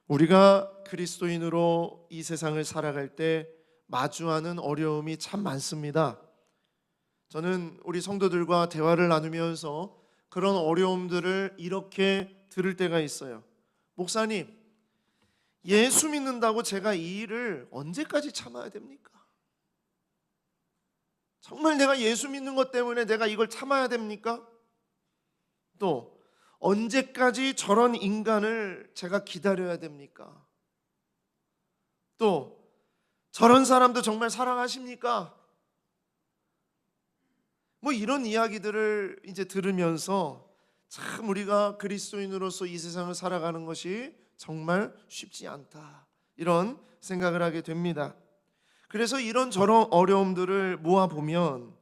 우리가 그리스도인으로 이 세상을 살아갈 때 마주하는 어려움이 참 많습니다. 저는 우리 성도들과 대화를 나누면서 그런 어려움들을 이렇게 들을 때가 있어요. 목사님, 예수 믿는다고 제가 이 일을 언제까지 참아야 됩니까? 정말 내가 예수 믿는 것 때문에 내가 이걸 참아야 됩니까? 또 언제까지 저런 인간을 제가 기다려야 됩니까? 또 저런 사람도 정말 사랑하십니까? 뭐 이런 이야기들을 이제 들으면서 참 우리가 그리스도인으로서 이 세상을 살아가는 것이 정말 쉽지 않다, 이런 생각을 하게 됩니다. 그래서 이런 저런 어려움들을 모아보면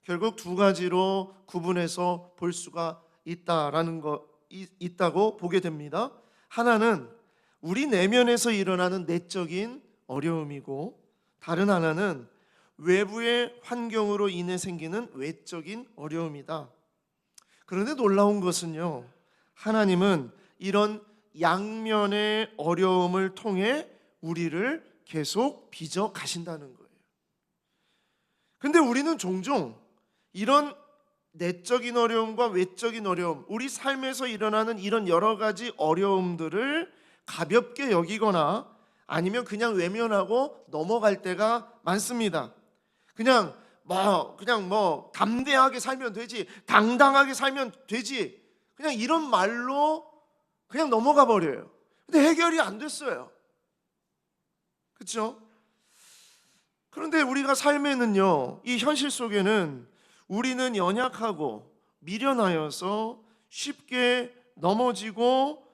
결국 두 가지로 구분해서 볼 수가 있다고 보게 됩니다. 하나는 우리 내면에서 일어나는 내적인 어려움이고, 다른 하나는 외부의 환경으로 인해 생기는 외적인 어려움이다. 그런데 놀라운 것은요, 하나님은 이런 양면의 어려움을 통해 우리를 계속 빚어 가신다는 거예요. 근데 우리는 종종 이런 내적인 어려움과 외적인 어려움, 우리 삶에서 일어나는 이런 여러 가지 어려움들을 가볍게 여기거나 아니면 그냥 외면하고 넘어갈 때가 많습니다. 그냥 담대하게 살면 되지, 당당하게 살면 되지, 그냥 이런 말로 그냥 넘어가 버려요. 근데 해결이 안 됐어요. 그렇죠? 그런데 우리가 삶에는요, 이 현실 속에는 우리는 연약하고 미련하여서 쉽게 넘어지고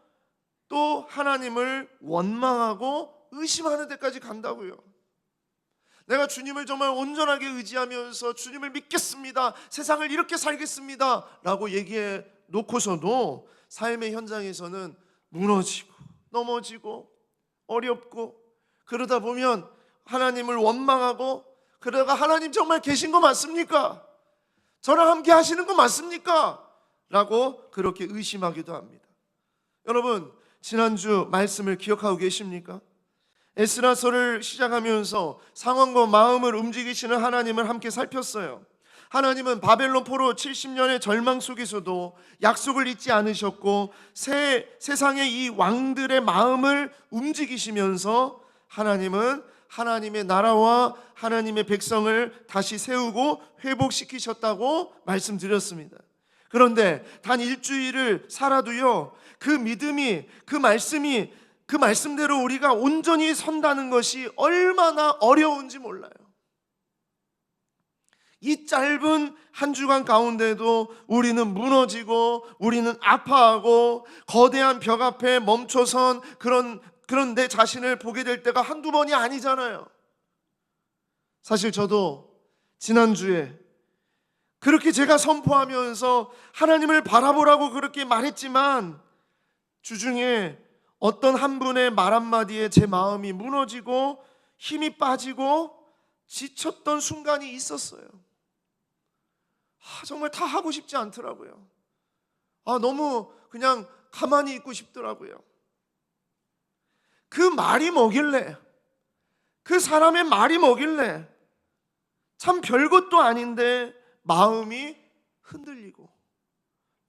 또 하나님을 원망하고 의심하는 데까지 간다고요. 내가 주님을 정말 온전하게 의지하면서 주님을 믿겠습니다, 세상을 이렇게 살겠습니다 라고 얘기해 놓고서도 삶의 현장에서는 무너지고 넘어지고 어렵고, 그러다 보면 하나님을 원망하고, 그러다가 하나님 정말 계신 거 맞습니까? 저랑 함께 하시는 거 맞습니까? 라고 그렇게 의심하기도 합니다. 여러분, 지난주 말씀을 기억하고 계십니까? 에스라서를 시작하면서 상황과 마음을 움직이시는 하나님을 함께 살폈어요. 하나님은 바벨론 포로 70년의 절망 속에서도 약속을 잊지 않으셨고, 세상의 이 왕들의 마음을 움직이시면서 하나님은 하나님의 나라와 하나님의 백성을 다시 세우고 회복시키셨다고 말씀드렸습니다. 그런데 단 일주일을 살아도요, 그 믿음이, 그 말씀이, 그 말씀대로 우리가 온전히 선다는 것이 얼마나 어려운지 몰라요. 이 짧은 한 주간 가운데도 우리는 무너지고, 우리는 아파하고, 거대한 벽 앞에 멈춰선 그런 내 자신을 보게 될 때가 한두 번이 아니잖아요. 사실 저도 지난주에 그렇게 제가 선포하면서 하나님을 바라보라고 그렇게 말했지만, 주중에 어떤 한 분의 말 한마디에 제 마음이 무너지고 힘이 빠지고 지쳤던 순간이 있었어요. 정말 다 하고 싶지 않더라고요. 너무 그냥 가만히 있고 싶더라고요. 그 말이 뭐길래, 그 사람의 말이 뭐길래 참 별것도 아닌데 마음이 흔들리고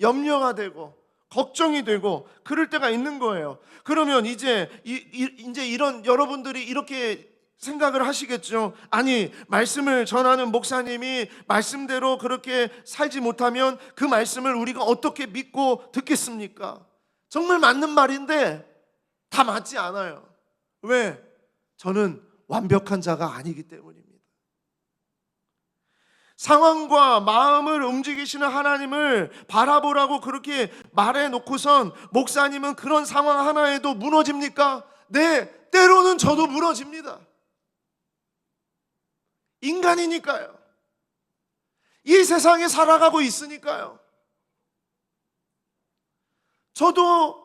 염려가 되고 걱정이 되고 그럴 때가 있는 거예요. 그러면 이제 이런 여러분들이 이렇게 생각을 하시겠죠. 아니, 말씀을 전하는 목사님이 말씀대로 그렇게 살지 못하면 그 말씀을 우리가 어떻게 믿고 듣겠습니까? 정말 맞는 말인데 다 맞지 않아요. 왜? 저는 완벽한 자가 아니기 때문입니다. 상황과 마음을 움직이시는 하나님을 바라보라고 그렇게 말해놓고선 목사님은 그런 상황 하나에도 무너집니까? 네, 때로는 저도 무너집니다. 인간이니까요. 이 세상에 살아가고 있으니까요. 저도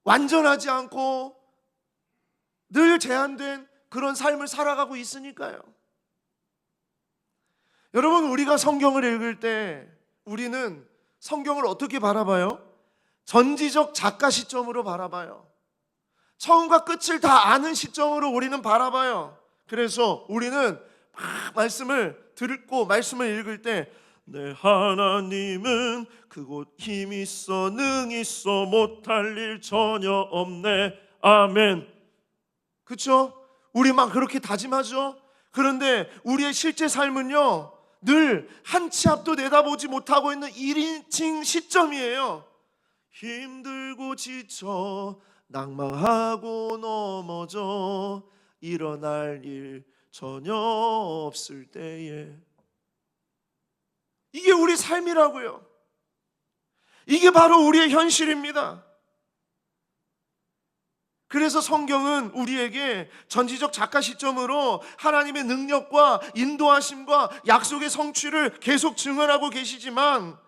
완전하지 않고 늘 제한된 그런 삶을 살아가고 있으니까요. 여러분, 우리가 성경을 읽을 때 우리는 성경을 어떻게 바라봐요? 전지적 작가 시점으로 바라봐요. 처음과 끝을 다 아는 시점으로 우리는 바라봐요. 그래서 우리는 막 말씀을 듣고 말씀을 읽을 때 내 하나님은 그곳 힘 있어 능 있어 못할 일 전혀 없네 아멘. 그렇죠? 우리 막 그렇게 다짐하죠. 그런데 우리의 실제 삶은요 늘 한 치 앞도 내다보지 못하고 있는 1인칭 시점이에요. 힘들고 지쳐 낭망하고 넘어져 일어날 일 전혀 없을 때에, 이게 우리 삶이라고요. 이게 바로 우리의 현실입니다. 그래서 성경은 우리에게 전지적 작가 시점으로 하나님의 능력과 인도하심과 약속의 성취를 계속 증언하고 계시지만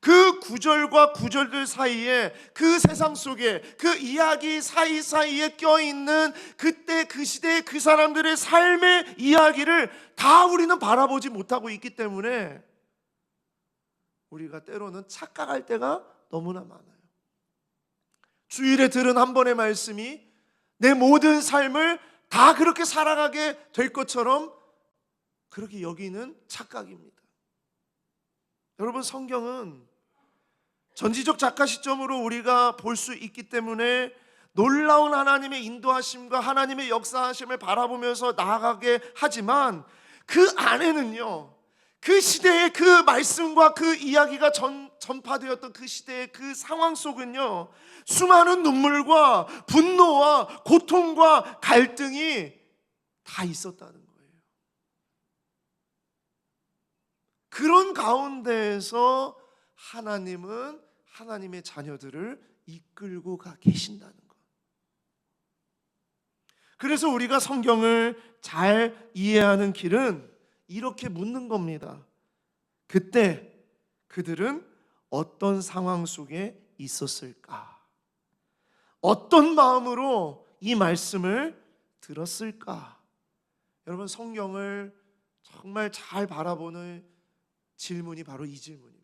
그 구절과 구절들 사이에 그 세상 속에 그 이야기 사이사이에 껴있는 그때 그 시대의 그 사람들의 삶의 이야기를 다 우리는 바라보지 못하고 있기 때문에 우리가 때로는 착각할 때가 너무나 많아요. 주일에 들은 한 번의 말씀이 내 모든 삶을 다 그렇게 살아가게 될 것처럼 그렇게 여기는 착각입니다. 여러분, 성경은 전지적 작가 시점으로 우리가 볼 수 있기 때문에 놀라운 하나님의 인도하심과 하나님의 역사하심을 바라보면서 나아가게 하지만 그 안에는요, 그 시대의 그 말씀과 그 이야기가 전파되었던 그 시대의 그 상황 속은요, 수많은 눈물과 분노와 고통과 갈등이 다 있었다는 거예요. 그런 가운데에서 하나님은 하나님의 자녀들을 이끌고 가 계신다는 것. 그래서 우리가 성경을 잘 이해하는 길은 이렇게 묻는 겁니다. 그때 그들은 어떤 상황 속에 있었을까? 어떤 마음으로 이 말씀을 들었을까? 여러분, 성경을 정말 잘 바라보는 질문이 바로 이 질문입니다.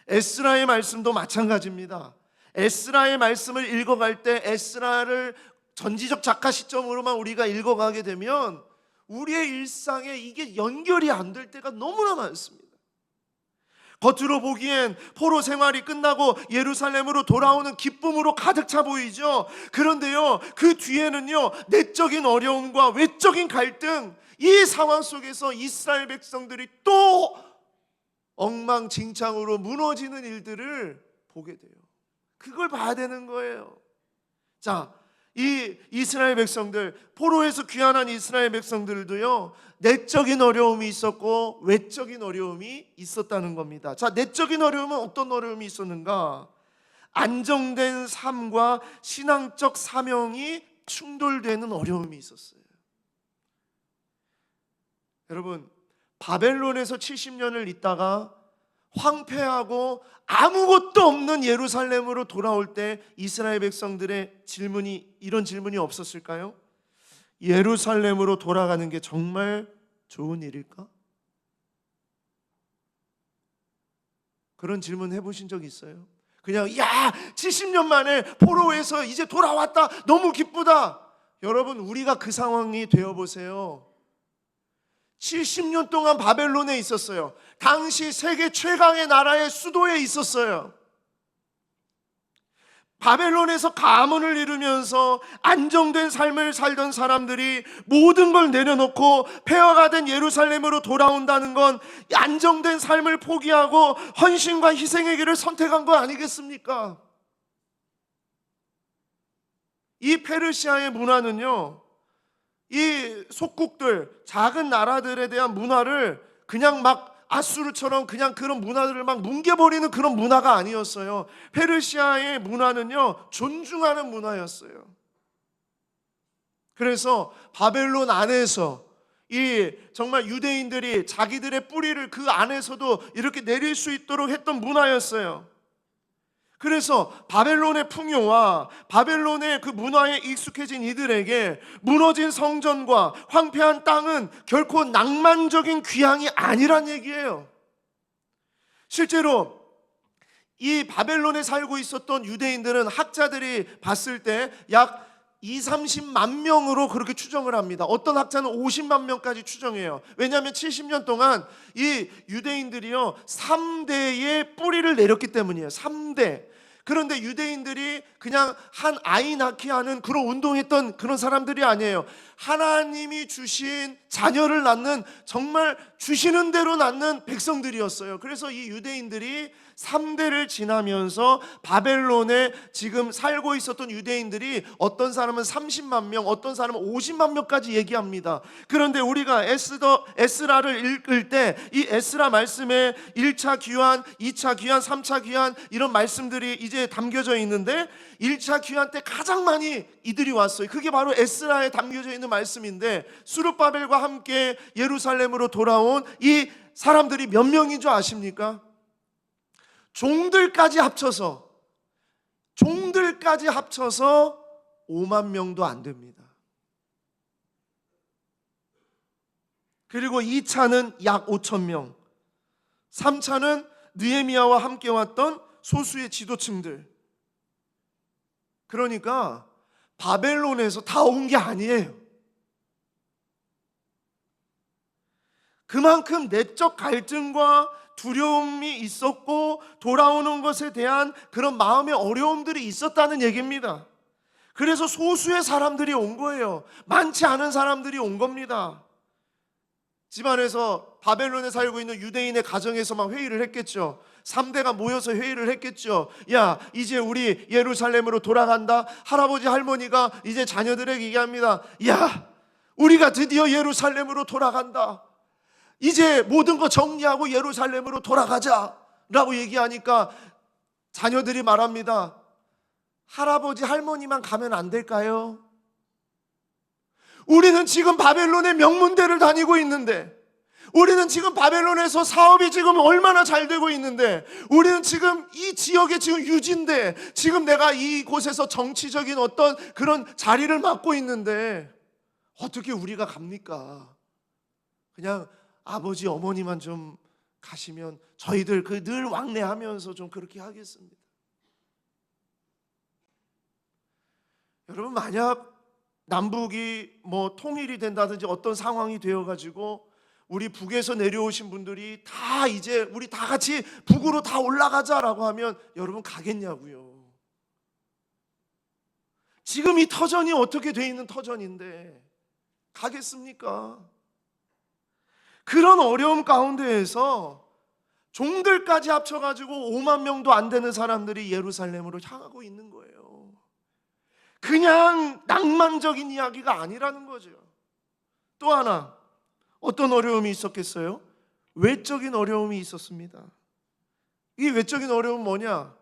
에스라의 말씀도 마찬가지입니다. 에스라의 말씀을 읽어갈 때 에스라를 전지적 작가 시점으로만 우리가 읽어가게 되면 우리의 일상에 이게 연결이 안 될 때가 너무나 많습니다. 겉으로 보기엔 포로 생활이 끝나고 예루살렘으로 돌아오는 기쁨으로 가득 차 보이죠. 그런데요, 그 뒤에는요, 내적인 어려움과 외적인 갈등, 이 상황 속에서 이스라엘 백성들이 또 엉망진창으로 무너지는 일들을 보게 돼요. 그걸 봐야 되는 거예요. 자, 이 이스라엘 백성들, 포로에서 귀환한 이스라엘 백성들도요, 내적인 어려움이 있었고 외적인 어려움이 있었다는 겁니다. 자, 내적인 어려움은 어떤 어려움이 있었는가? 안정된 삶과 신앙적 사명이 충돌되는 어려움이 있었어요. 여러분, 바벨론에서 70년을 있다가 황폐하고 아무것도 없는 예루살렘으로 돌아올 때 이스라엘 백성들의 질문이, 이런 질문이 없었을까요? 예루살렘으로 돌아가는 게 정말 좋은 일일까? 그런 질문 해보신 적 있어요? 그냥 70년 만에 포로에서 이제 돌아왔다, 너무 기쁘다. 여러분, 우리가 그 상황이 되어보세요. 70년 동안 바벨론에 있었어요. 당시 세계 최강의 나라의 수도에 있었어요. 바벨론에서 가문을 이루면서 안정된 삶을 살던 사람들이 모든 걸 내려놓고 폐허가 된 예루살렘으로 돌아온다는 건 안정된 삶을 포기하고 헌신과 희생의 길을 선택한 거 아니겠습니까? 이 페르시아의 문화는요, 이 속국들, 작은 나라들에 대한 문화를 그냥 막 아수르처럼 그냥 그런 문화들을 막 뭉개버리는 그런 문화가 아니었어요. 페르시아의 문화는요, 존중하는 문화였어요. 그래서 바벨론 안에서 이 정말 유대인들이 자기들의 뿌리를 그 안에서도 이렇게 내릴 수 있도록 했던 문화였어요. 그래서 바벨론의 풍요와 바벨론의 그 문화에 익숙해진 이들에게 무너진 성전과 황폐한 땅은 결코 낭만적인 귀향이 아니란 얘기예요. 실제로 이 바벨론에 살고 있었던 유대인들은 학자들이 봤을 때 약 30만 명으로 그렇게 추정을 합니다. 어떤 학자는 50만 명까지 추정해요. 왜냐하면 70년 동안 이 유대인들이요 3대의 뿌리를 내렸기 때문이에요. 3대. 그런데 유대인들이 그냥 한 아이 낳기 하는 그런 운동했던 그런 사람들이 아니에요. 하나님이 주신 자녀를 낳는, 정말 주시는 대로 낳는 백성들이었어요. 그래서 이 유대인들이 3대를 지나면서 바벨론에 지금 살고 있었던 유대인들이 어떤 사람은 30만 명, 어떤 사람은 50만 명까지 얘기합니다. 그런데 우리가 에스라를 읽을 때 이 에스라 말씀에 1차 귀환, 2차 귀환, 3차 귀환 이런 말씀들이 이제 담겨져 있는데 1차 귀환 때 가장 많이 이들이 왔어요. 그게 바로 에스라에 담겨져 있는 말씀인데, 수르바벨과 함께 예루살렘으로 돌아온 이 사람들이 몇 명인 줄 아십니까? 종들까지 합쳐서 5만 명도 안 됩니다. 그리고 2차는 약 5천 명, 3차는 느헤미야와 함께 왔던 소수의 지도층들. 그러니까 바벨론에서 다 온 게 아니에요. 그만큼 내적 갈등과 두려움이 있었고 돌아오는 것에 대한 그런 마음의 어려움들이 있었다는 얘기입니다. 그래서 소수의 사람들이 온 거예요. 많지 않은 사람들이 온 겁니다. 집안에서 바벨론에 살고 있는 유대인의 가정에서 막 회의를 했겠죠. 3대가 모여서 회의를 했겠죠. 야, 이제 우리 예루살렘으로 돌아간다. 할아버지 할머니가 이제 자녀들에게 얘기합니다. 야, 우리가 드디어 예루살렘으로 돌아간다. 이제 모든 거 정리하고 예루살렘으로 돌아가자 라고 얘기하니까 자녀들이 말합니다. 할아버지 할머니만 가면 안 될까요? 우리는 지금 바벨론의 명문대를 다니고 있는데, 우리는 지금 바벨론에서 사업이 지금 얼마나 잘 되고 있는데, 우리는 지금 이 지역에 지금 유지인데, 지금 내가 이곳에서 정치적인 어떤 그런 자리를 맡고 있는데 어떻게 우리가 갑니까? 그냥 아버지 어머니만 좀 가시면 저희들 그 늘 왕래하면서 좀 그렇게 하겠습니다. 여러분, 만약 남북이 뭐 통일이 된다든지 어떤 상황이 되어가지고 우리 북에서 내려오신 분들이 다 이제 우리 다 같이 북으로 다 올라가자라고 하면 여러분 가겠냐고요. 지금 이 터전이 어떻게 돼 있는 터전인데 가겠습니까? 그런 어려움 가운데에서 종들까지 합쳐가지고 5만 명도 안 되는 사람들이 예루살렘으로 향하고 있는 거예요. 그냥 낭만적인 이야기가 아니라는 거죠. 또 하나 어떤 어려움이 있었겠어요? 외적인 어려움이 있었습니다. 이 외적인 어려움은 뭐냐?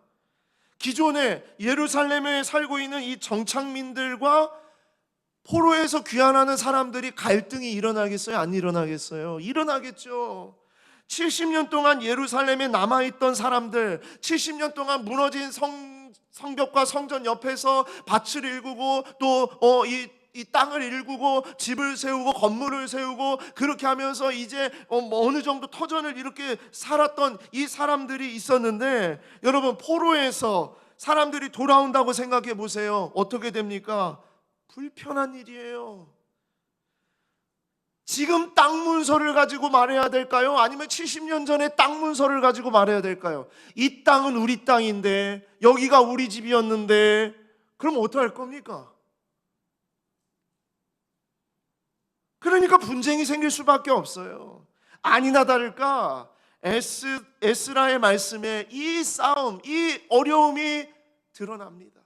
기존에 예루살렘에 살고 있는 이 정착민들과 포로에서 귀환하는 사람들이 갈등이 일어나겠어요? 안 일어나겠어요? 일어나겠죠. 70년 동안 예루살렘에 남아있던 사람들, 70년 동안 무너진 성벽과 성전 옆에서 밭을 일구고 또 이 땅을 일구고 집을 세우고 건물을 세우고 그렇게 하면서 이제 어느 정도 터전을 이렇게 살았던 이 사람들이 있었는데, 여러분 포로에서 사람들이 돌아온다고 생각해 보세요. 어떻게 됩니까? 불편한 일이에요. 지금 땅 문서를 가지고 말해야 될까요? 아니면 70년 전에 땅 문서를 가지고 말해야 될까요? 이 땅은 우리 땅인데, 여기가 우리 집이었는데, 그럼 어떡할 겁니까? 그러니까 분쟁이 생길 수밖에 없어요. 아니나 다를까 에스라의 말씀에 이 싸움, 이 어려움이 드러납니다.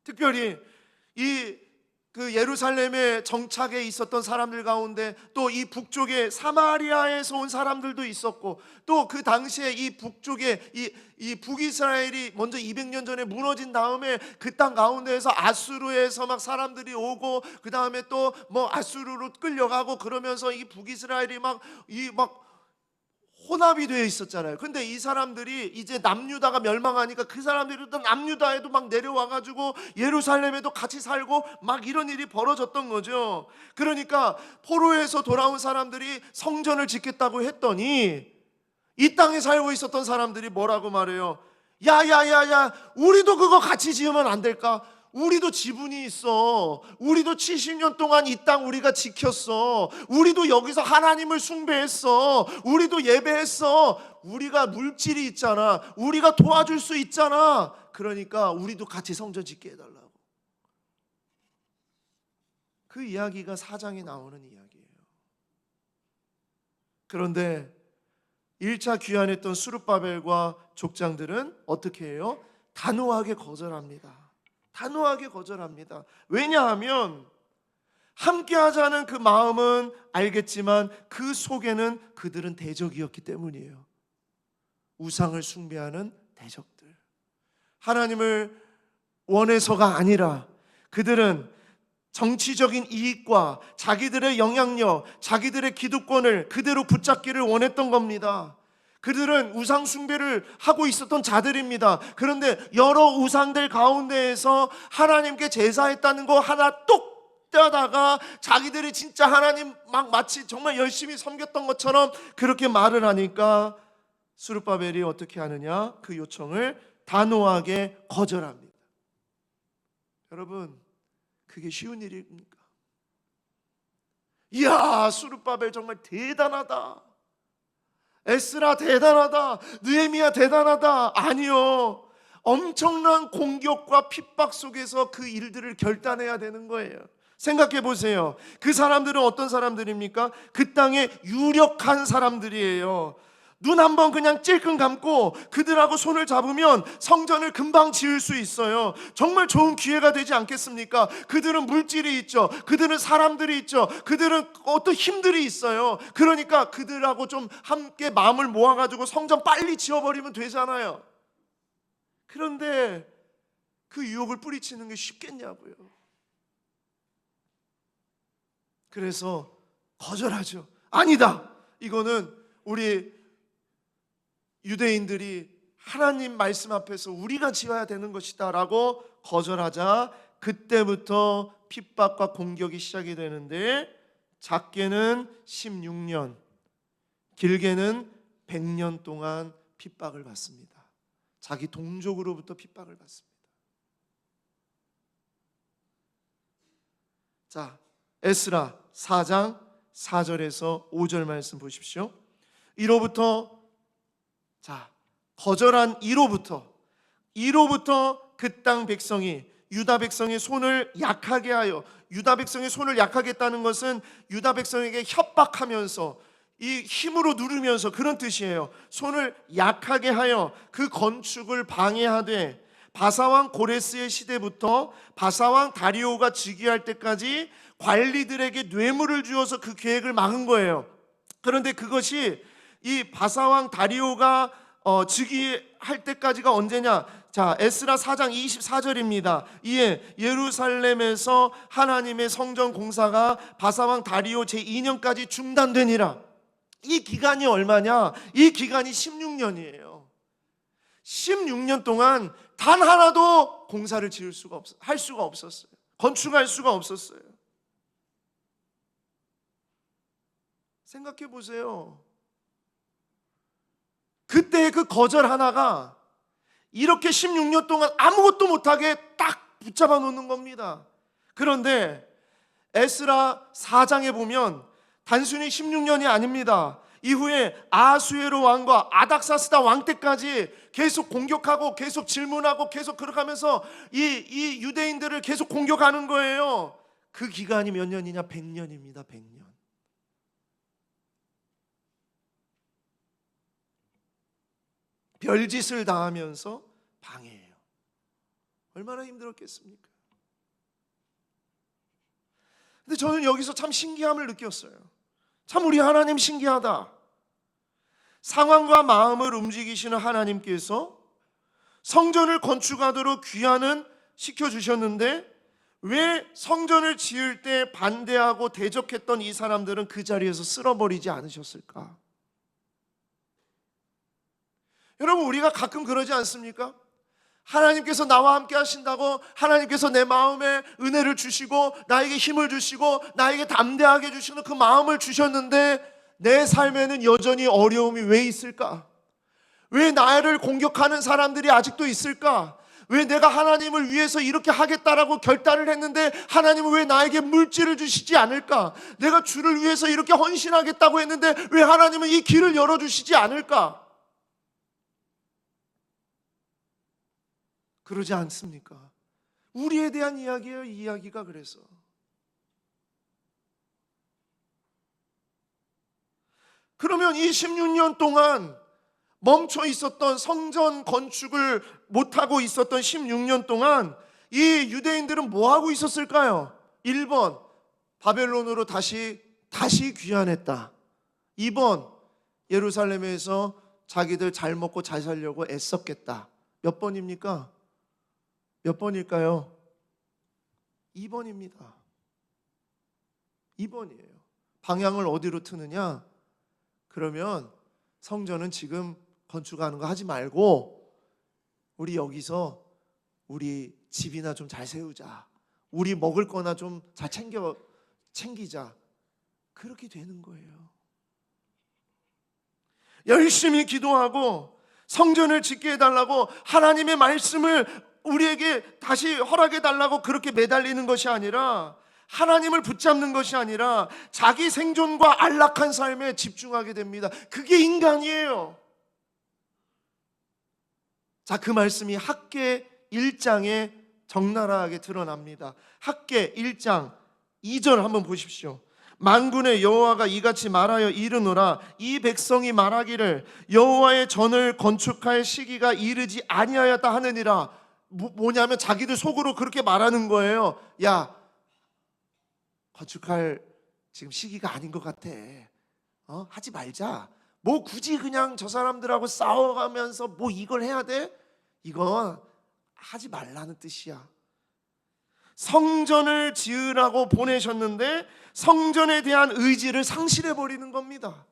특별히 그 예루살렘의 정착에 있었던 사람들 가운데 또 이 북쪽에 사마리아에서 온 사람들도 있었고, 또 그 당시에 이 북쪽에 이 북이스라엘이 먼저 200년 전에 무너진 다음에 그 땅 가운데에서 아수르에서 막 사람들이 오고, 그 다음에 또 뭐 아수르로 끌려가고 그러면서 이 북이스라엘이 막 혼합이 되어 있었잖아요. 근데 이 사람들이 이제 남유다가 멸망하니까 그 사람들이 또 남유다에도 막 내려와가지고 예루살렘에도 같이 살고 막 이런 일이 벌어졌던 거죠. 그러니까 포로에서 돌아온 사람들이 성전을 짓겠다고 했더니 이 땅에 살고 있었던 사람들이 뭐라고 말해요? 야야야야, 우리도 그거 같이 지으면 안 될까? 우리도 지분이 있어. 우리도 70년 동안 이 땅 우리가 지켰어. 우리도 여기서 하나님을 숭배했어. 우리도 예배했어. 우리가 물질이 있잖아. 우리가 도와줄 수 있잖아. 그러니까 우리도 같이 성전 짓게 해달라고. 그 이야기가 4장에 나오는 이야기예요. 그런데 1차 귀환했던 스룹바벨과 족장들은 어떻게 해요? 단호하게 거절합니다. 단호하게 거절합니다. 왜냐하면 함께 하자는 그 마음은 알겠지만 그 속에는 그들은 대적이었기 때문이에요. 우상을 숭배하는 대적들. 하나님을 원해서가 아니라 그들은 정치적인 이익과 자기들의 영향력, 자기들의 기득권을 그대로 붙잡기를 원했던 겁니다. 그들은 우상 숭배를 하고 있었던 자들입니다. 그런데 여러 우상들 가운데에서 하나님께 제사했다는 거 하나 똑 떼다가 자기들이 진짜 하나님 막 마치 정말 열심히 섬겼던 것처럼 그렇게 말을 하니까 스룹바벨이 어떻게 하느냐? 그 요청을 단호하게 거절합니다. 여러분, 그게 쉬운 일입니까? 이야, 스룹바벨 정말 대단하다. 에스라 대단하다. 느헤미야 대단하다. 아니요. 엄청난 공격과 핍박 속에서 그 일들을 결단해야 되는 거예요. 생각해 보세요. 그 사람들은 어떤 사람들입니까? 그 땅에 유력한 사람들이에요. 눈 한번 그냥 찔끔 감고 그들하고 손을 잡으면 성전을 금방 지을 수 있어요. 정말 좋은 기회가 되지 않겠습니까? 그들은 물질이 있죠. 그들은 사람들이 있죠. 그들은 어떤 힘들이 있어요. 그러니까 그들하고 좀 함께 마음을 모아가지고 성전 빨리 지어버리면 되잖아요. 그런데 그 유혹을 뿌리치는 게 쉽겠냐고요. 그래서 거절하죠. 아니다. 이거는 우리 유대인들이 하나님 말씀 앞에서 우리가 지어야 되는 것이다 라고 거절하자 그때부터 핍박과 공격이 시작이 되는데 작게는 16년, 길게는 100년 동안 핍박을 받습니다. 자기 동족으로부터 핍박을 받습니다. 자, 에스라 4장 4절에서 5절 말씀 보십시오. 이로부터 거절한 이로부터 그 땅 백성이 유다 백성의 손을 약하게 하여, 유다 백성의 손을 약하게 했다는 것은 유다 백성에게 협박하면서 이 힘으로 누르면서 그런 뜻이에요. 손을 약하게 하여 그 건축을 방해하되 바사왕 고레스의 시대부터 바사왕 다리오가 즉위할 때까지 관리들에게 뇌물을 주어서 그 계획을 막은 거예요. 그런데 그것이 이 바사왕 다리오가 즉위할 때까지가 언제냐? 자, 에스라 4장 24절입니다. 이에 예루살렘에서 하나님의 성전 공사가 바사왕 다리오 제2년까지 중단되니라. 이 기간이 얼마냐? 이 기간이 16년이에요. 16년 동안 단 하나도 공사를 할 수가 없었어요. 건축할 수가 없었어요. 생각해 보세요. 그때의 그 거절 하나가 이렇게 16년 동안 아무것도 못하게 딱 붙잡아 놓는 겁니다. 그런데 에스라 4장에 보면 단순히 16년이 아닙니다. 이후에 아수에로 왕과 아닥사스다 왕 때까지 계속 공격하고 계속 질문하고 계속 그렇게 하면서 이 유대인들을 계속 공격하는 거예요. 그 기간이 몇 년이냐? 100년입니다. 100년. 별짓을 다하면서 방해해요. 얼마나 힘들었겠습니까? 근데 저는 여기서 참 신기함을 느꼈어요. 참 우리 하나님 신기하다. 상황과 마음을 움직이시는 하나님께서 성전을 건축하도록 귀환은 시켜주셨는데 왜 성전을 지을 때 반대하고 대적했던 이 사람들은 그 자리에서 쓸어버리지 않으셨을까? 여러분, 우리가 가끔 그러지 않습니까? 하나님께서 나와 함께 하신다고 하나님께서 내 마음에 은혜를 주시고 나에게 힘을 주시고 나에게 담대하게 주시는 그 마음을 주셨는데 내 삶에는 여전히 어려움이 왜 있을까? 왜 나를 공격하는 사람들이 아직도 있을까? 왜 내가 하나님을 위해서 이렇게 하겠다라고 결단을 했는데 하나님은 왜 나에게 물질을 주시지 않을까? 내가 주를 위해서 이렇게 헌신하겠다고 했는데 왜 하나님은 이 길을 열어주시지 않을까? 그러지 않습니까? 우리에 대한 이야기예요, 이 이야기가. 그래서 그러면 이 16년 동안 멈춰 있었던 성전 건축을 못하고 있었던 16년 동안 이 유대인들은 뭐하고 있었을까요? 1번, 바벨론으로 다시 귀환했다. 2번, 예루살렘에서 자기들 잘 먹고 잘 살려고 애썼겠다. 몇 번입니까? 몇 번일까요? 2번입니다. 2번이에요. 방향을 어디로 트느냐? 그러면 성전은 지금 건축하는 거 하지 말고 우리 여기서 우리 집이나 좀 잘 세우자. 우리 먹을 거나 좀 잘 챙기자. 그렇게 되는 거예요. 열심히 기도하고 성전을 짓게 해달라고 하나님의 말씀을 우리에게 다시 허락해 달라고 그렇게 매달리는 것이 아니라, 하나님을 붙잡는 것이 아니라 자기 생존과 안락한 삶에 집중하게 됩니다. 그게 인간이에요. 자, 그 말씀이 학개 1장에 적나라하게 드러납니다. 학개 1장 2절 한번 보십시오. 만군의 여호와가 이같이 말하여 이르노라. 이 백성이 말하기를 여호와의 전을 건축할 시기가 이르지 아니하였다 하느니라. 뭐냐면 자기들 속으로 그렇게 말하는 거예요. 야, 건축할 지금 시기가 아닌 것 같아. 하지 말자. 뭐 굳이 그냥 저 사람들하고 싸워가면서 뭐 이걸 해야 돼? 이건 하지 말라는 뜻이야. 성전을 지으라고 보내셨는데 성전에 대한 의지를 상실해버리는 겁니다.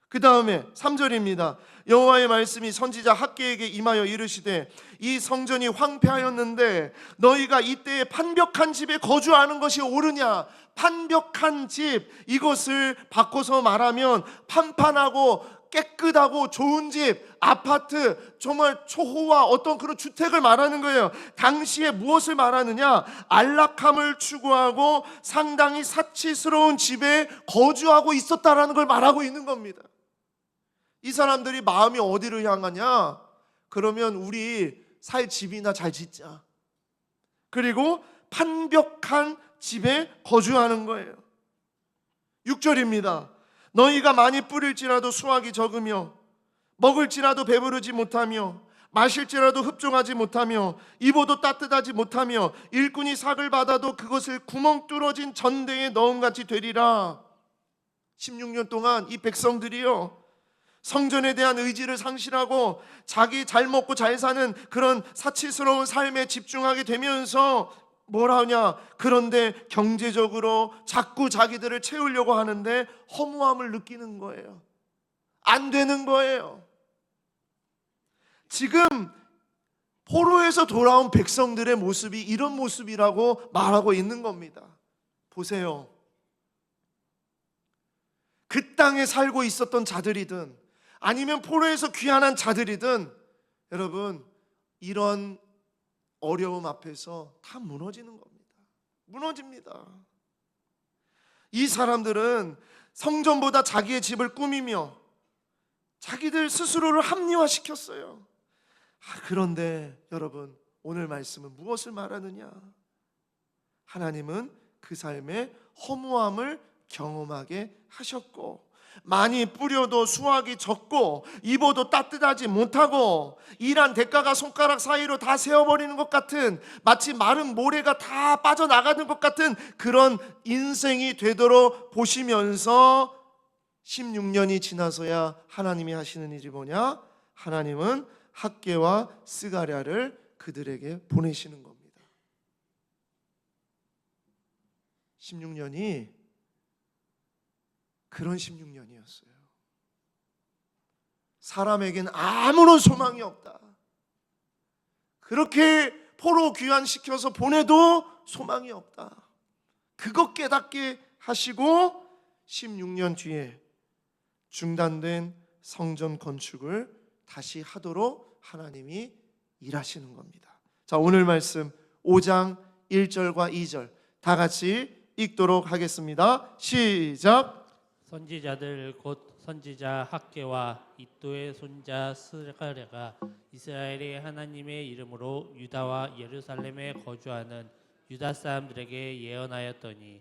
그 다음에 3절입니다. 여호와의 말씀이 선지자 학개에게 임하여 이르시되 이 성전이 황폐하였는데 너희가 이때에 판벽한 집에 거주하는 것이 옳으냐? 판벽한 집, 이것을 바꿔서 말하면 판판하고 깨끗하고 좋은 집, 아파트, 정말 초호화 어떤 그런 주택을 말하는 거예요. 당시에 무엇을 말하느냐? 안락함을 추구하고 상당히 사치스러운 집에 거주하고 있었다라는 걸 말하고 있는 겁니다. 이 사람들이 마음이 어디를 향하냐? 그러면 우리 살 집이나 잘 짓자. 그리고 판벽한 집에 거주하는 거예요. 6절입니다. 너희가 많이 뿌릴지라도 수확이 적으며 먹을지라도 배부르지 못하며 마실지라도 흡족하지 못하며 입어도 따뜻하지 못하며 일꾼이 삭을 받아도 그것을 구멍 뚫어진 전대에 넣음같이 되리라. 16년 동안 이 백성들이요, 성전에 대한 의지를 상실하고 자기 잘 먹고 잘 사는 그런 사치스러운 삶에 집중하게 되면서 뭐라 하냐? 그런데 경제적으로 자꾸 자기들을 채우려고 하는데 허무함을 느끼는 거예요. 안 되는 거예요. 지금 포로에서 돌아온 백성들의 모습이 이런 모습이라고 말하고 있는 겁니다. 보세요. 그 땅에 살고 있었던 자들이든 아니면 포로에서 귀환한 자들이든 여러분, 이런 어려움 앞에서 다 무너지는 겁니다. 무너집니다. 이 사람들은 성전보다 자기의 집을 꾸미며 자기들 스스로를 합리화시켰어요. 그런데 여러분, 오늘 말씀은 무엇을 말하느냐? 하나님은 그 삶에 허무함을 경험하게 하셨고, 많이 뿌려도 수확이 적고 입어도 따뜻하지 못하고 일한 대가가 손가락 사이로 다 세어버리는 것 같은, 마치 마른 모래가 다 빠져나가는 것 같은 그런 인생이 되도록 보시면서 16년이 지나서야 하나님이 하시는 일이 뭐냐? 하나님은 학개와 스가랴를 그들에게 보내시는 겁니다. 16년이 그런 16년이었어요. 사람에겐 아무런 소망이 없다. 그렇게 포로 귀환시켜서 보내도 소망이 없다. 그것 깨닫게 하시고 16년 뒤에 중단된 성전 건축을 다시 하도록 하나님이 일하시는 겁니다. 자, 오늘 말씀 5장 1절과 2절 다 같이 읽도록 하겠습니다. 시작. 선지자들 곧 선지자 학개와 이또의 손자 스가랴가 이스라엘의 하나님의 이름으로 유다와 예루살렘에 거주하는 유다 사람들에게 예언하였더니,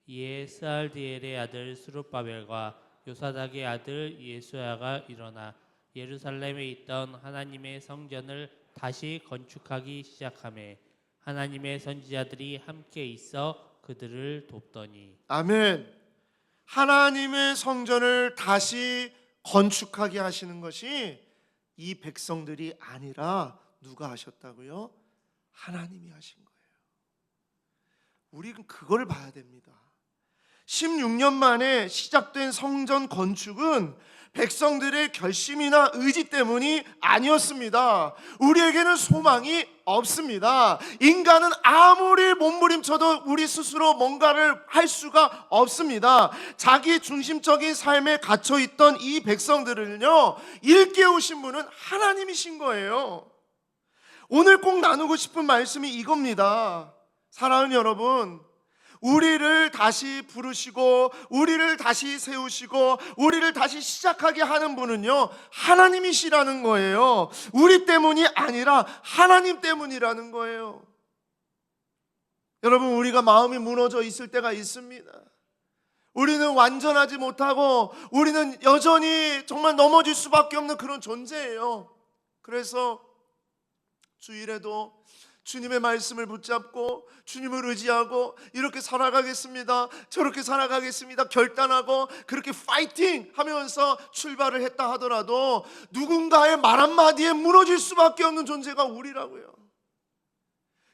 이에 스알디엘의 아들 스룹바벨과 요사닥의 아들 예수야가 일어나 예루살렘에 있던 하나님의 성전을 다시 건축하기 시작하며 하나님의 선지자들이 함께 있어 그들을 돕더니. 아멘. 하나님의 성전을 다시 건축하게 하시는 것이 이 백성들이 아니라 누가 하셨다고요? 하나님이 하신 거예요. 우리는 그걸 봐야 됩니다. 16년 만에 시작된 성전 건축은 백성들의 결심이나 의지 때문이 아니었습니다. 우리에게는 소망이 없습니다. 인간은 아무리 몸부림쳐도 우리 스스로 뭔가를 할 수가 없습니다. 자기 중심적인 삶에 갇혀있던 이 백성들을요, 일깨우신 분은 하나님이신 거예요. 오늘 꼭 나누고 싶은 말씀이 이겁니다. 사랑하는 여러분, 우리를 다시 부르시고 우리를 다시 세우시고 우리를 다시 시작하게 하는 분은요, 하나님이시라는 거예요. 우리 때문이 아니라 하나님 때문이라는 거예요. 여러분, 우리가 마음이 무너져 있을 때가 있습니다. 우리는 완전하지 못하고 우리는 여전히 정말 넘어질 수밖에 없는 그런 존재예요. 그래서 주일에도 주님의 말씀을 붙잡고 주님을 의지하고 이렇게 살아가겠습니다, 저렇게 살아가겠습니다 결단하고 그렇게 파이팅 하면서 출발을 했다 하더라도 누군가의 말 한마디에 무너질 수밖에 없는 존재가 우리라고요.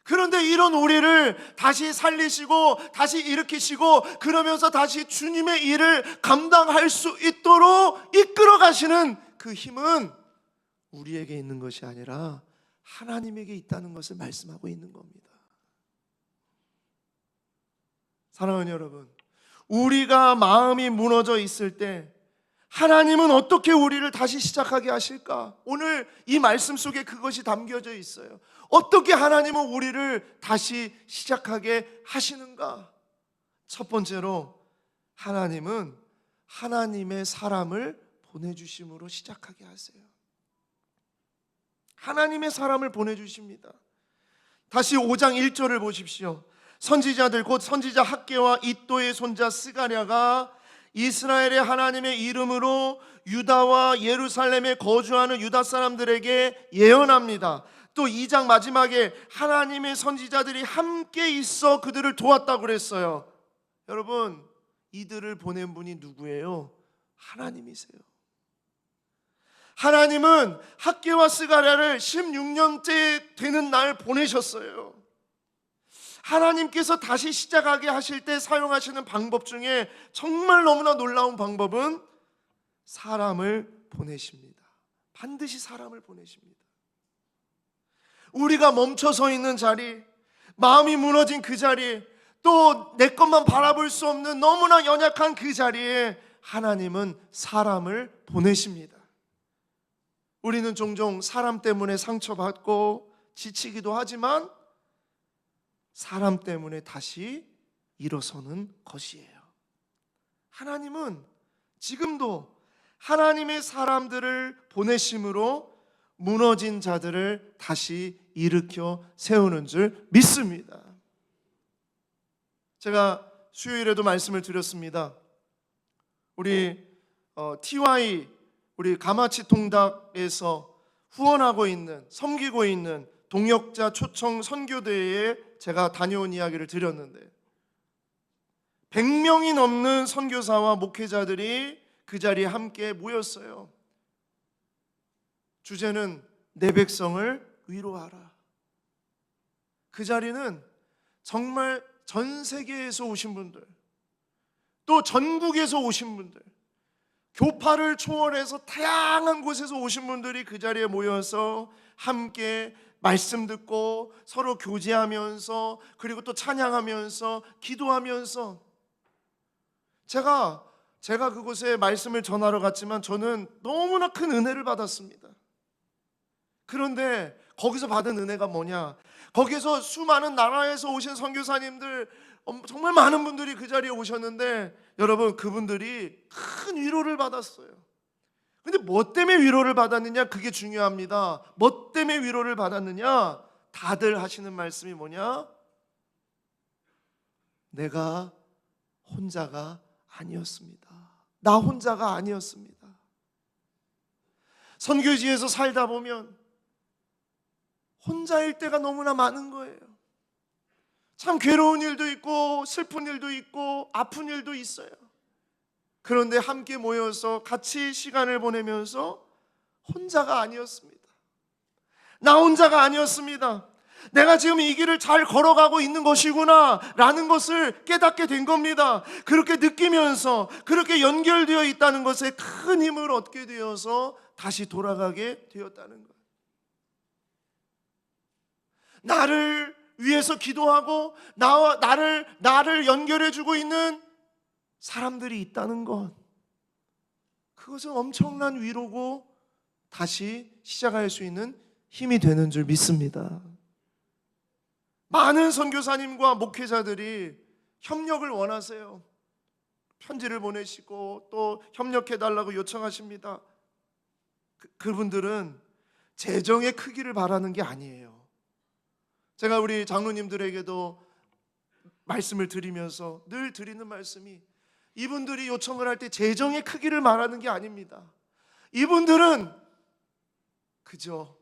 그런데 이런 우리를 다시 살리시고 다시 일으키시고 그러면서 다시 주님의 일을 감당할 수 있도록 이끌어 가시는 그 힘은 우리에게 있는 것이 아니라 하나님에게 있다는 것을 말씀하고 있는 겁니다. 사랑하는 여러분, 우리가 마음이 무너져 있을 때 하나님은 어떻게 우리를 다시 시작하게 하실까? 오늘 이 말씀 속에 그것이 담겨져 있어요. 어떻게 하나님은 우리를 다시 시작하게 하시는가? 첫 번째로 하나님은 하나님의 사람을 보내주심으로 시작하게 하세요. 하나님의 사람을 보내주십니다. 다시 5장 1절을 보십시오. 선지자들 곧 선지자 학개와 이또의 손자 스가랴가 이스라엘의 하나님의 이름으로 유다와 예루살렘에 거주하는 유다 사람들에게 예언합니다. 또 2장 마지막에 하나님의 선지자들이 함께 있어 그들을 도왔다고 그랬어요. 여러분, 이들을 보낸 분이 누구예요? 하나님이세요. 하나님은 학개와 스가랴를 16년째 되는 날 보내셨어요. 하나님께서 다시 시작하게 하실 때 사용하시는 방법 중에 정말 너무나 놀라운 방법은 사람을 보내십니다. 반드시 사람을 보내십니다. 우리가 멈춰서 있는 자리, 마음이 무너진 그 자리, 또 내 것만 바라볼 수 없는 너무나 연약한 그 자리에 하나님은 사람을 보내십니다. 우리는 종종 사람 때문에 상처받고 지치기도 하지만 사람 때문에 다시 일어서는 것이에요. 하나님은 지금도 하나님의 사람들을 보내심으로 무너진 자들을 다시 일으켜 세우는 줄 믿습니다. 제가 수요일에도 말씀을 드렸습니다. 우리 TY 우리 가마치 통닭에서 후원하고 있는, 섬기고 있는 동역자 초청 선교대회에 제가 다녀온 이야기를 드렸는데 100명이 넘는 선교사와 목회자들이 그 자리에 함께 모였어요. 주제는 내 백성을 위로하라. 그 자리는 정말 전 세계에서 오신 분들, 또 전국에서 오신 분들, 교파를 초월해서 다양한 곳에서 오신 분들이 그 자리에 모여서 함께 말씀 듣고 서로 교제하면서 그리고 또 찬양하면서 기도하면서 제가 제가 그곳에 말씀을 전하러 갔지만 저는 너무나 큰 은혜를 받았습니다. 그런데 거기서 받은 은혜가 뭐냐? 거기서 수많은 나라에서 오신 선교사님들, 정말 많은 분들이 그 자리에 오셨는데 여러분, 그분들이 큰 위로를 받았어요. 근데 뭐 때문에 위로를 받았느냐? 그게 중요합니다. 뭐 때문에 위로를 받았느냐? 다들 하시는 말씀이 뭐냐? 내가 혼자가 아니었습니다. 나 혼자가 아니었습니다. 선교지에서 살다 보면 혼자일 때가 너무나 많은 거예요. 참 괴로운 일도 있고 슬픈 일도 있고 아픈 일도 있어요. 그런데 함께 모여서 같이 시간을 보내면서 혼자가 아니었습니다. 나 혼자가 아니었습니다. 내가 지금 이 길을 잘 걸어가고 있는 것이구나 라는 것을 깨닫게 된 겁니다. 그렇게 느끼면서 그렇게 연결되어 있다는 것에 큰 힘을 얻게 되어서 다시 돌아가게 되었다는 거예요. 나를 위해서 기도하고 나를 연결해주고 있는 사람들이 있다는 것, 그것은 엄청난 위로고 다시 시작할 수 있는 힘이 되는 줄 믿습니다. 많은 선교사님과 목회자들이 협력을 원하세요. 편지를 보내시고 또 협력해달라고 요청하십니다. 그분들은 재정의 크기를 바라는 게 아니에요. 제가 우리 장로님들에게도 말씀을 드리면서 늘 드리는 말씀이, 이분들이 요청을 할 때 재정의 크기를 말하는 게 아닙니다. 이분들은 그저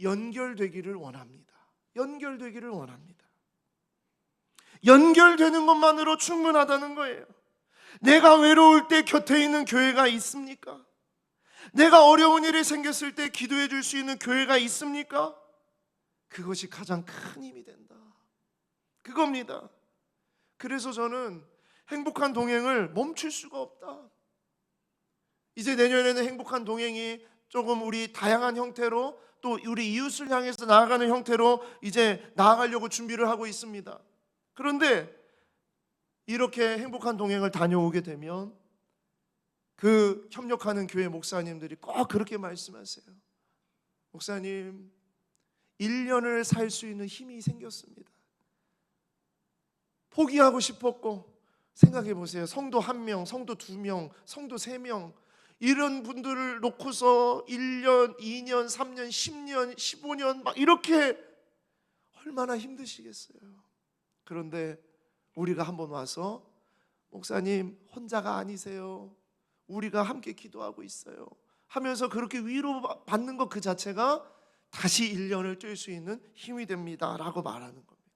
연결되기를 원합니다. 연결되기를 원합니다. 연결되는 것만으로 충분하다는 거예요. 내가 외로울 때 곁에 있는 교회가 있습니까? 내가 어려운 일이 생겼을 때 기도해 줄 수 있는 교회가 있습니까? 그것이 가장 큰 힘이 된다. 그겁니다. 그래서 저는 행복한 동행을 멈출 수가 없다. 이제 내년에는 행복한 동행이 조금 우리 다양한 형태로, 또 우리 이웃을 향해서 나아가는 형태로 이제 나아가려고 준비를 하고 있습니다. 그런데 이렇게 행복한 동행을 다녀오게 되면 그 협력하는 교회 목사님들이 꼭 그렇게 말씀하세요. 목사님, 1년을 살 수 있는 힘이 생겼습니다. 포기하고 싶었고, 생각해 보세요. 성도 1명, 성도 2명, 성도 3명, 이런 분들을 놓고서 1년, 2년, 3년, 10년, 15년 막 이렇게 얼마나 힘드시겠어요. 그런데 우리가 한번 와서, 목사님 혼자가 아니세요, 우리가 함께 기도하고 있어요 하면서 그렇게 위로받는 것 그 자체가 다시 1년을 뛸 수 있는 힘이 됩니다 라고 말하는 겁니다.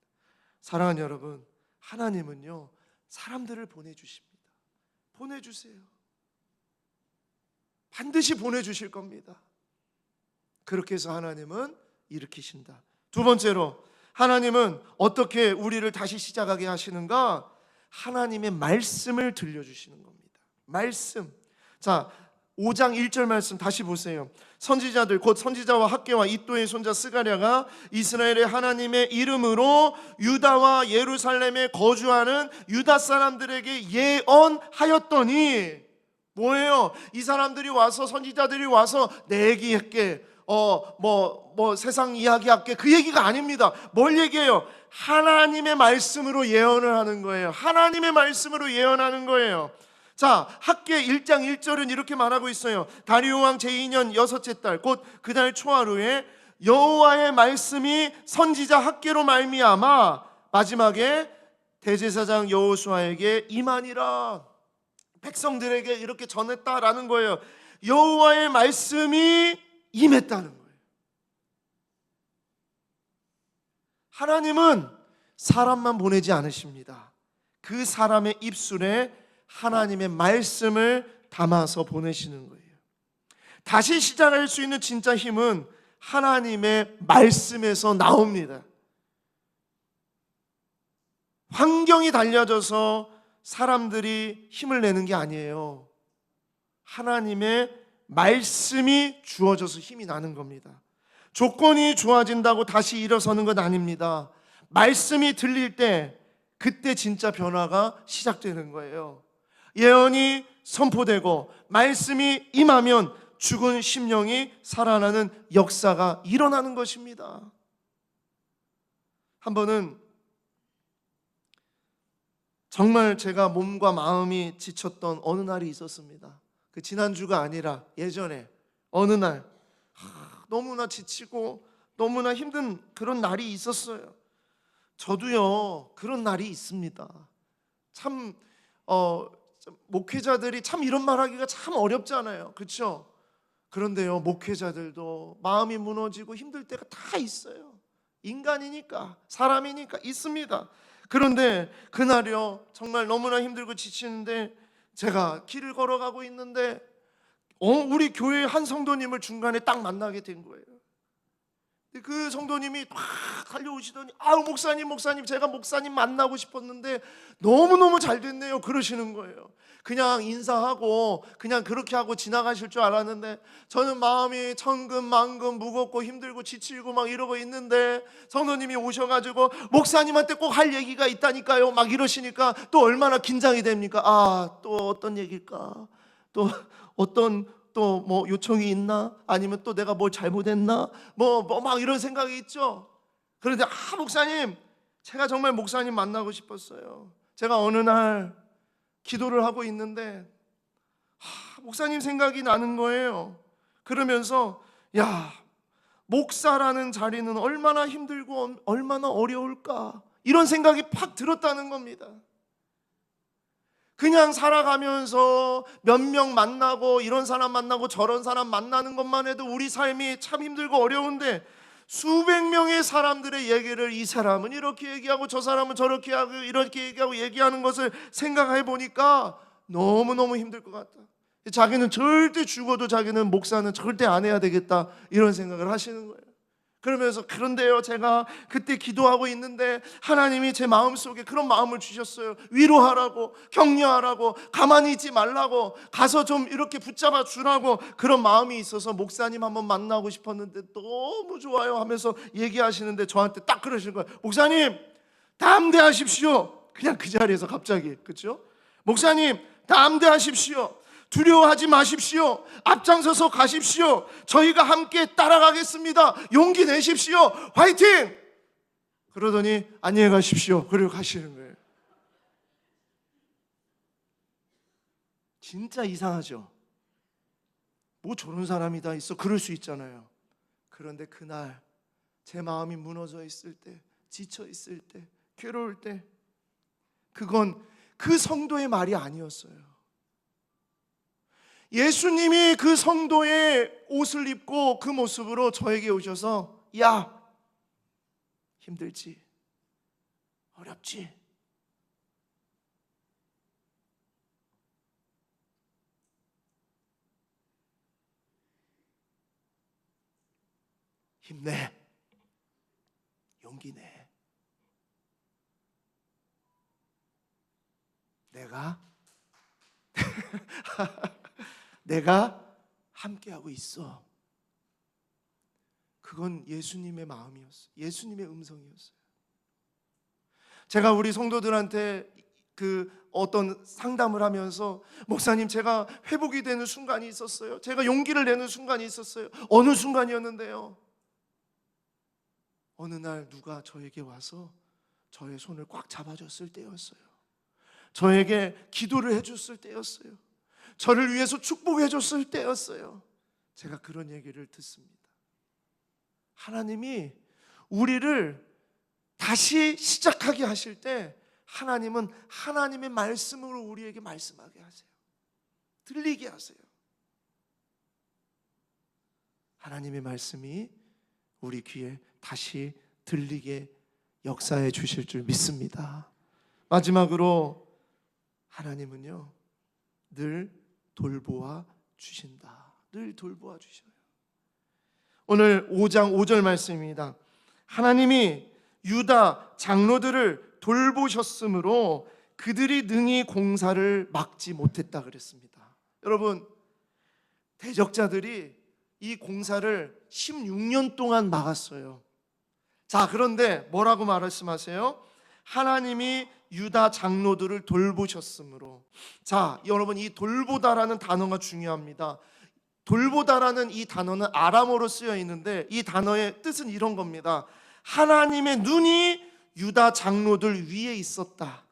사랑하는 여러분, 하나님은요 사람들을 보내주십니다. 보내주세요. 반드시 보내주실 겁니다. 그렇게 해서 하나님은 일으키신다. 두 번째로, 하나님은 어떻게 우리를 다시 시작하게 하시는가? 하나님의 말씀을 들려주시는 겁니다. 말씀. 자, 5장 1절 말씀 다시 보세요. 선지자들, 곧 선지자와 학개와 이또의 손자 스가랴가 이스라엘의 하나님의 이름으로 유다와 예루살렘에 거주하는 유다 사람들에게 예언하였더니, 뭐예요? 이 사람들이 와서, 선지자들이 와서 내 얘기할게, 세상 이야기할게, 그 얘기가 아닙니다. 뭘 얘기해요? 하나님의 말씀으로 예언을 하는 거예요. 하나님의 말씀으로 예언하는 거예요. 자, 학개 1장 1절은 이렇게 말하고 있어요. 다리오 왕 제2년 6째 달, 곧 그달 초하루에 여호와의 말씀이 선지자 학개로 말미암아 마지막에 대제사장 여호수아에게 임하니라. 백성들에게 이렇게 전했다라는 거예요. 여호와의 말씀이 임했다는 거예요. 하나님은 사람만 보내지 않으십니다. 그 사람의 입술에 하나님의 말씀을 담아서 보내시는 거예요. 다시 시작할 수 있는 진짜 힘은 하나님의 말씀에서 나옵니다. 환경이 달라져서 사람들이 힘을 내는 게 아니에요. 하나님의 말씀이 주어져서 힘이 나는 겁니다. 조건이 좋아진다고 다시 일어서는 건 아닙니다. 말씀이 들릴 때 그때 진짜 변화가 시작되는 거예요. 예언이 선포되고 말씀이 임하면 죽은 심령이 살아나는 역사가 일어나는 것입니다. 한 번은 정말 제가 몸과 마음이 지쳤던 어느 날이 있었습니다. 그 지난주가 아니라 예전에 어느 날 너무나 지치고 너무나 힘든 그런 날이 있었어요. 저도요 그런 날이 있습니다. 참 목회자들이 참 이런 말하기가 참 어렵잖아요. 그렇죠? 그런데요 목회자들도 마음이 무너지고 힘들 때가 다 있어요. 인간이니까, 사람이니까 있습니다. 그런데 그날이요 정말 너무나 힘들고 지치는데 제가 길을 걸어가고 있는데 우리 교회 한 성도님을 중간에 딱 만나게 된 거예요. 그 성도님이 막 달려오시더니 목사님 제가 목사님 만나고 싶었는데 너무너무 잘 됐네요 그러시는 거예요. 그냥 인사하고 그냥 그렇게 하고 지나가실 줄 알았는데 저는 마음이 천근만근 무겁고 힘들고 지치고 막 이러고 있는데 성도님이 오셔가지고 목사님한테 꼭 할 얘기가 있다니까요 막 이러시니까 또 얼마나 긴장이 됩니까? 또 어떤 얘기일까? 또 어떤 또 뭐 요청이 있나? 아니면 또 내가 뭘 잘못했나? 막 이런 생각이 있죠. 그런데 목사님 제가 정말 목사님 만나고 싶었어요. 제가 어느 날 기도를 하고 있는데 목사님 생각이 나는 거예요. 그러면서 목사라는 자리는 얼마나 힘들고 얼마나 어려울까 이런 생각이 팍 들었다는 겁니다. 그냥 살아가면서 몇 명 만나고 이런 사람 만나고 저런 사람 만나는 것만 해도 우리 삶이 참 힘들고 어려운데 수백 명의 사람들의 얘기를 이 사람은 이렇게 얘기하고 저 사람은 저렇게 하고 이렇게 얘기하고 얘기하는 것을 생각해 보니까 너무너무 힘들 것 같다. 자기는 절대 죽어도 자기는 목사는 절대 안 해야 되겠다 이런 생각을 하시는 거예요. 그러면서 그런데요 제가 그때 기도하고 있는데 하나님이 제 마음속에 그런 마음을 주셨어요. 위로하라고, 격려하라고, 가만히 있지 말라고, 가서 좀 이렇게 붙잡아 주라고 그런 마음이 있어서 목사님 한번 만나고 싶었는데 너무 좋아요 하면서 얘기하시는데 저한테 딱 그러시는 거예요. 목사님 담대하십시오. 그냥 그 자리에서 갑자기, 그렇죠? 목사님 담대하십시오. 두려워하지 마십시오. 앞장서서 가십시오. 저희가 함께 따라가겠습니다. 용기 내십시오. 화이팅! 그러더니 안녕히 가십시오. 그리고 가시는 거예요. 진짜 이상하죠? 뭐 저런 사람이 다 있어. 그럴 수 있잖아요. 그런데 그날 제 마음이 무너져 있을 때, 지쳐 있을 때, 괴로울 때 그건 그 성도의 말이 아니었어요. 예수님이 그 성도의 옷을 입고 그 모습으로 저에게 오셔서 힘들지? 어렵지? 힘내. 용기 내. 내가 함께하고 있어. 그건 예수님의 마음이었어요. 예수님의 음성이었어요. 제가 우리 성도들한테 어떤 상담을 하면서 목사님 제가 회복이 되는 순간이 있었어요. 제가 용기를 내는 순간이 있었어요. 어느 순간이었는데요. 어느 날 누가 저에게 와서 저의 손을 꽉 잡아줬을 때였어요. 저에게 기도를 해줬을 때였어요. 저를 위해서 축복해줬을 때였어요. 제가 그런 얘기를 듣습니다. 하나님이 우리를 다시 시작하게 하실 때 하나님은 하나님의 말씀으로 우리에게 말씀하게 하세요. 들리게 하세요. 하나님의 말씀이 우리 귀에 다시 들리게 역사해 주실 줄 믿습니다. 마지막으로 하나님은요 늘 돌보아 주신다. 늘 돌보아 주셔요. 오늘 5장 5절 말씀입니다. 하나님이 유다 장로들을 돌보셨으므로 그들이 능히 공사를 막지 못했다 그랬습니다. 여러분, 대적자들이 이 공사를 16년 동안 막았어요. 자, 그런데 뭐라고 말씀하세요? 하나님이 유다 장로들을 돌보셨으므로. 자, 여러분, 이 돌보다라는 단어가 중요합니다. 돌보다라는 이 단어는 아람어로 쓰여 있는데 이 단어의 뜻은 이런 겁니다. 하나님의 눈이 유다 장로들 위에 있었다.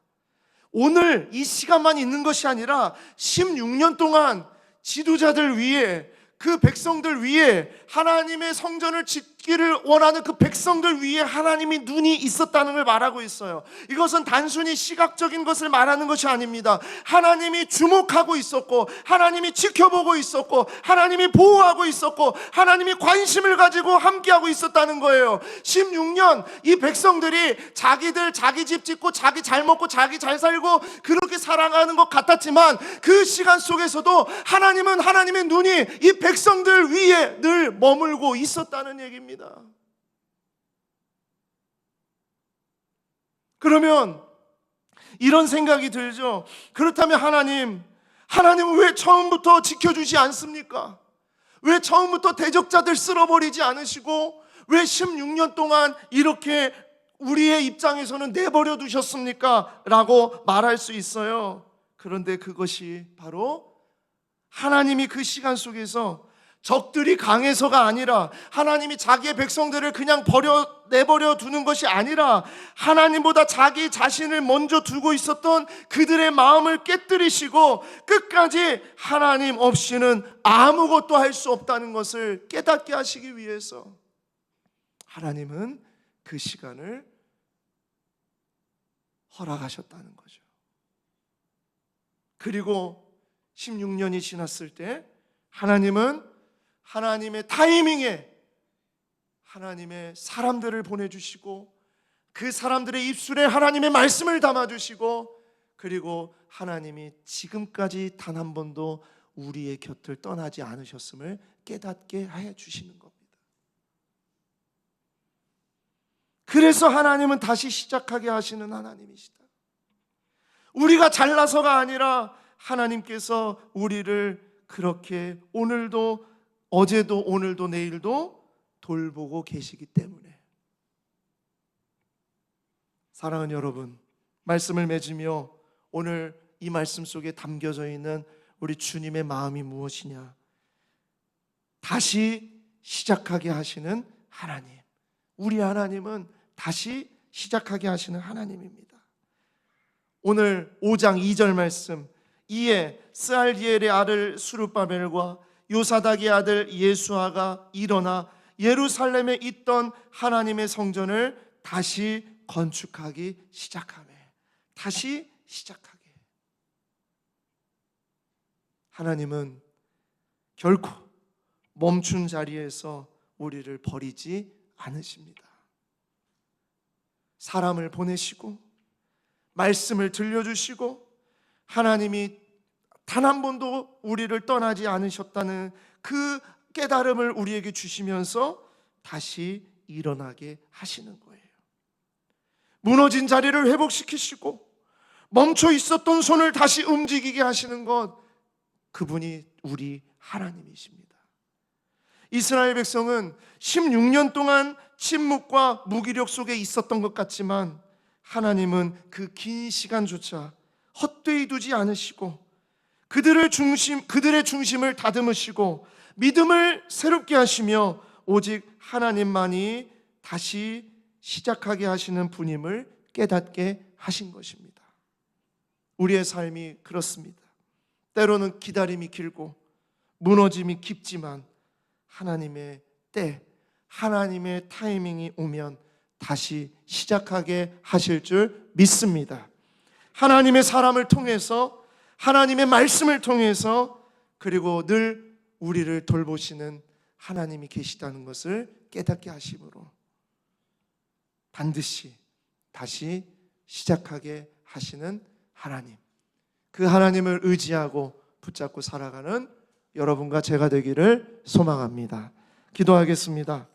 오늘 이 시간만 있는 것이 아니라 16년 동안 지도자들 위에, 그 백성들 위에, 하나님의 성전을 짓기를 원하는 그 백성들 위에 하나님이 눈이 있었다는 걸 말하고 있어요. 이것은 단순히 시각적인 것을 말하는 것이 아닙니다. 하나님이 주목하고 있었고, 하나님이 지켜보고 있었고, 하나님이 보호하고 있었고, 하나님이 관심을 가지고 함께하고 있었다는 거예요. 16년 이 백성들이 자기들 자기 집 짓고 자기 잘 먹고 자기 잘 살고 그렇게 살아가는 것 같았지만 그 시간 속에서도 하나님은 하나님의 눈이 이 백성들 위에 늘 머물고 있었다는 얘기입니다. 그러면 이런 생각이 들죠. 그렇다면 하나님은 왜 처음부터 지켜주지 않습니까? 왜 처음부터 대적자들 쓸어버리지 않으시고 왜 16년 동안 이렇게 우리의 입장에서는 내버려 두셨습니까? 라고 말할 수 있어요. 그런데 그것이 바로 하나님이 그 시간 속에서 적들이 강해서가 아니라, 하나님이 자기의 백성들을 그냥 내버려 두는 것이 아니라 하나님보다 자기 자신을 먼저 두고 있었던 그들의 마음을 깨뜨리시고 끝까지 하나님 없이는 아무것도 할 수 없다는 것을 깨닫게 하시기 위해서 하나님은 그 시간을 허락하셨다는 거죠. 그리고 16년이 지났을 때 하나님은 하나님의 타이밍에 하나님의 사람들을 보내주시고 그 사람들의 입술에 하나님의 말씀을 담아주시고, 그리고 하나님이 지금까지 단 한 번도 우리의 곁을 떠나지 않으셨음을 깨닫게 해주시는 겁니다. 그래서 하나님은 다시 시작하게 하시는 하나님이시다. 우리가 잘나서가 아니라 하나님께서 우리를 그렇게 오늘도, 어제도, 오늘도, 내일도 돌보고 계시기 때문에. 사랑하는 여러분, 말씀을 맺으며 오늘 이 말씀 속에 담겨져 있는 우리 주님의 마음이 무엇이냐? 다시 시작하게 하시는 하나님. 우리 하나님은 다시 시작하게 하시는 하나님입니다. 오늘 5장 2절 말씀, 이에 스알디엘의 아들 수룹바벨과 요사닥의 아들 예수아가 일어나 예루살렘에 있던 하나님의 성전을 다시 건축하기 시작하며, 다시 시작하게. 하나님은 결코 멈춘 자리에서 우리를 버리지 않으십니다. 사람을 보내시고 말씀을 들려주시고 하나님이 단 한 번도 우리를 떠나지 않으셨다는 그 깨달음을 우리에게 주시면서 다시 일어나게 하시는 거예요. 무너진 자리를 회복시키시고 멈춰 있었던 손을 다시 움직이게 하시는 것, 그분이 우리 하나님이십니다. 이스라엘 백성은 16년 동안 침묵과 무기력 속에 있었던 것 같지만 하나님은 그 긴 시간조차 헛되이 두지 않으시고 그들의 중심을 다듬으시고 믿음을 새롭게 하시며 오직 하나님만이 다시 시작하게 하시는 분임을 깨닫게 하신 것입니다. 우리의 삶이 그렇습니다. 때로는 기다림이 길고 무너짐이 깊지만 하나님의 때, 하나님의 타이밍이 오면 다시 시작하게 하실 줄 믿습니다. 하나님의 사람을 통해서, 하나님의 말씀을 통해서, 그리고 늘 우리를 돌보시는 하나님이 계시다는 것을 깨닫게 하심으로 반드시 다시 시작하게 하시는 하나님, 그 하나님을 의지하고 붙잡고 살아가는 여러분과 제가 되기를 소망합니다. 기도하겠습니다.